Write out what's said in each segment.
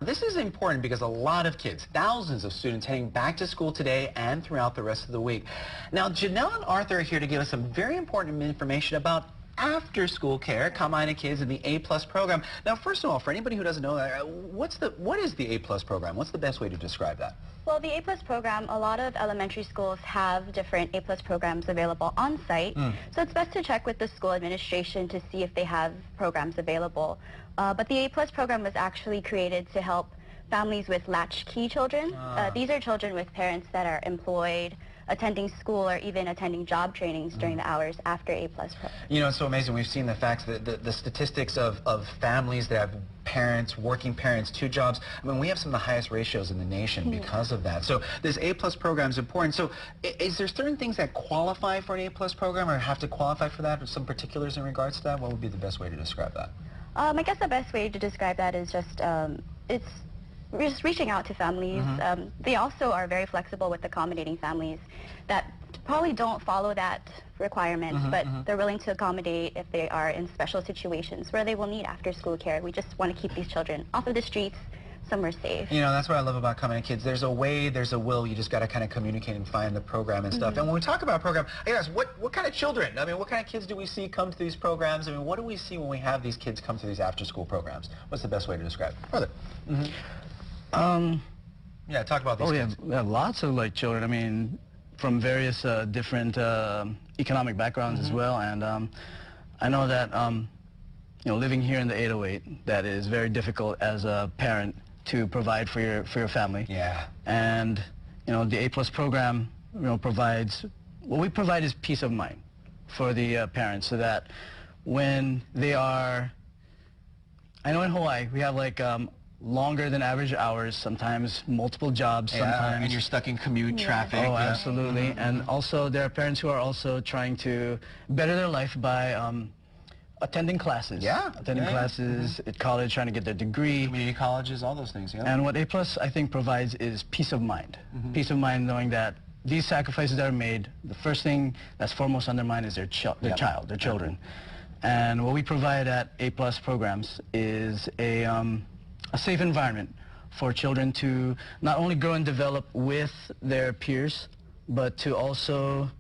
This is important because a lot of kids, thousands of students heading back to school today and throughout the rest of the week. Now, Janelle and Arthur are here to give us some very important information about after-school care, Kamaina Kids and the A-Plus program. Now, first of all, for anybody who doesn't know that, what is the A-Plus program? What's the best way to describe that? Well, the A-Plus program, a lot of elementary schools have different A-Plus programs available on site. So it's best to check with the school administration to see if they have programs available. But the A-Plus program was actually created to help families with latchkey children. These are children with parents that are employed, attending school, or even attending job trainings during the hours after A-Plus program. You know, it's so amazing. We've seen the facts, the statistics of families that have parents, working parents, 2 jobs. I mean, we have some of the highest ratios in the nation because of that. So this A-Plus program is important. So is there certain things that qualify for an A-Plus program or have to qualify for that, or some particulars in regards to that? What would be the best way to describe that? I guess the best way to describe that is just, it's just reaching out to families. They also are very flexible with accommodating families that probably don't follow that requirement, but they're willing to accommodate if they are in special situations where they will need after-school care. We just want to keep these children off of the streets, somewhere safe. You know, that's what I love about Kamaina Kids. There's a way, there's a will. You just got to kind of communicate and find the program and stuff. And when we talk about program, I guess, what kind of children? I mean, what kind of kids do we see come to these programs? I mean, what do we see when we have these kids come to these after-school programs? What's the best way to describe it? Brother. Yeah, talk about these kids. We have lots of children. I mean, from various different economic backgrounds as well. And I know that living here in the 808, that is very difficult as a parent to provide for your family. Yeah. And the A-Plus program provides, what we provide is peace of mind for the parents, so that when they are, I know in Hawaii we have longer than average hours, sometimes multiple jobs, sometimes. And you're stuck in commute traffic. Oh, absolutely. And also there are parents who are also trying to better their life by attending classes. Attending classes at college, trying to get their degree. Community colleges, all those things, And what A-Plus, I think, provides is peace of mind. Peace of mind knowing that these sacrifices that are made, the first thing that's foremost on their mind is their child, their children. And what we provide at A-Plus programs is a safe environment for children to not only grow and develop with their peers, but to also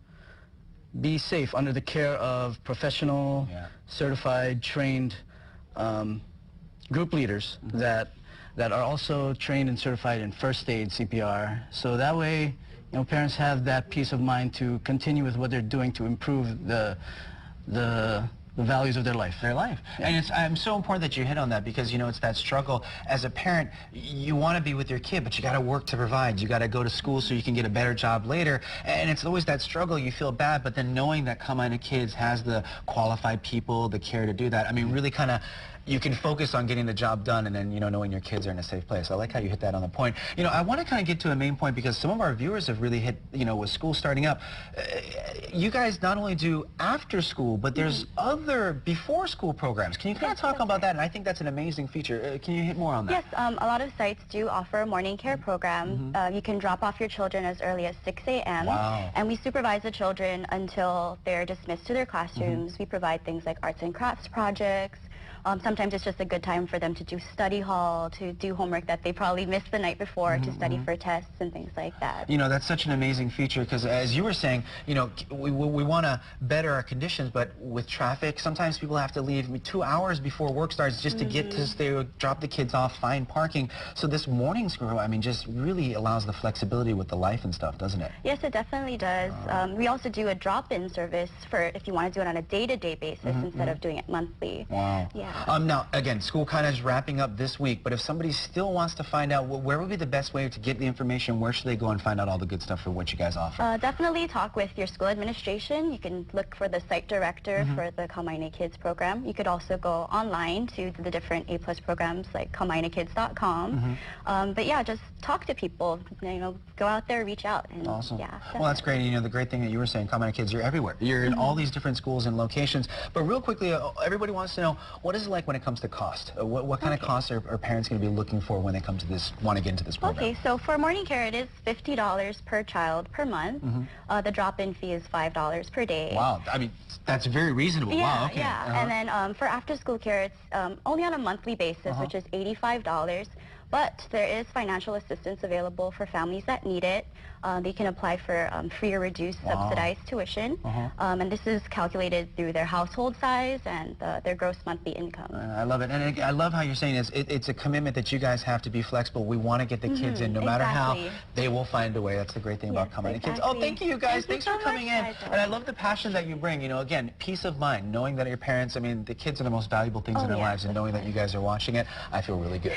be safe under the care of professional, certified, trained group leaders that are also trained and certified in first aid, CPR. So that way, parents have that peace of mind to continue with what they're doing to improve the values of their life. And it's so important that you hit on that, because it's that struggle. As a parent, you want to be with your kid, but you got to work to provide. You got to go to school so you can get a better job later. And it's always that struggle. You feel bad, but then knowing that Kamaina Kids has the qualified people, the care to do that, I mean, really kind of, you can focus on getting the job done, and then, knowing your kids are in a safe place. I like how you hit that on the point. I want to kind of get to a main point, because some of our viewers have really hit, with school starting up. You guys not only do after school, but there's other before school programs. Can you kind of talk about that? And I think that's an amazing feature. Can you hit more on that? Yes, a lot of sites do offer a morning care program. You can drop off your children as early as 6 a.m. And we supervise the children until they're dismissed to their classrooms. We provide things like arts and crafts projects. Sometimes it's just a good time for them to do study hall, to do homework that they probably missed the night before, to study for tests and things like that. That's such an amazing feature, because as you were saying, we want to better our conditions, but with traffic, sometimes people have to leave 2 hours before work starts just to get to drop the kids off, find parking. So this morning school, I mean, just really allows the flexibility with the life and stuff, doesn't it? Yes, it definitely does. We also do a drop-in service for if you want to do it on a day-to-day basis instead of doing it monthly. Wow. Yeah. Now, again, school kind of is wrapping up this week, but if somebody still wants to find out, where would be the best way to get the information? Where should they go and find out all the good stuff for what you guys offer? Definitely talk with your school administration. You can look for the site director for the Kamaina Kids program. You could also go online to the different A-Plus programs like kamainakids.com. But yeah, just talk to people, go out there, reach out. And, awesome. Yeah, well, that's great. The great thing that you were saying, Kamaina Kids, you're everywhere. You're in all these different schools and locations. But real quickly, everybody wants to know, what is it like when it comes to cost? What kind of costs are parents going to be looking for when they come to want to get into this program? Okay, so for morning care, it is $50 per child per month. The drop-in fee is $5 per day. Wow, I mean, that's very reasonable. Yeah, wow, okay. Yeah, and then for after-school care, it's only on a monthly basis, which is $85. But there is financial assistance available for families that need it. They can apply for free or reduced subsidized tuition. And this is calculated through their household size and their gross monthly income. I love it. And I love how you're saying it's a commitment that you guys have to be flexible. We want to get the kids in. No matter how, they will find a way. That's the great thing about coming to kids. Oh, thank you guys. Thanks for coming in. And I love the passion that you bring. You know, again, peace of mind, knowing that your parents, I mean, the kids are the most valuable things in their lives, and knowing that you guys are watching it, I feel really good.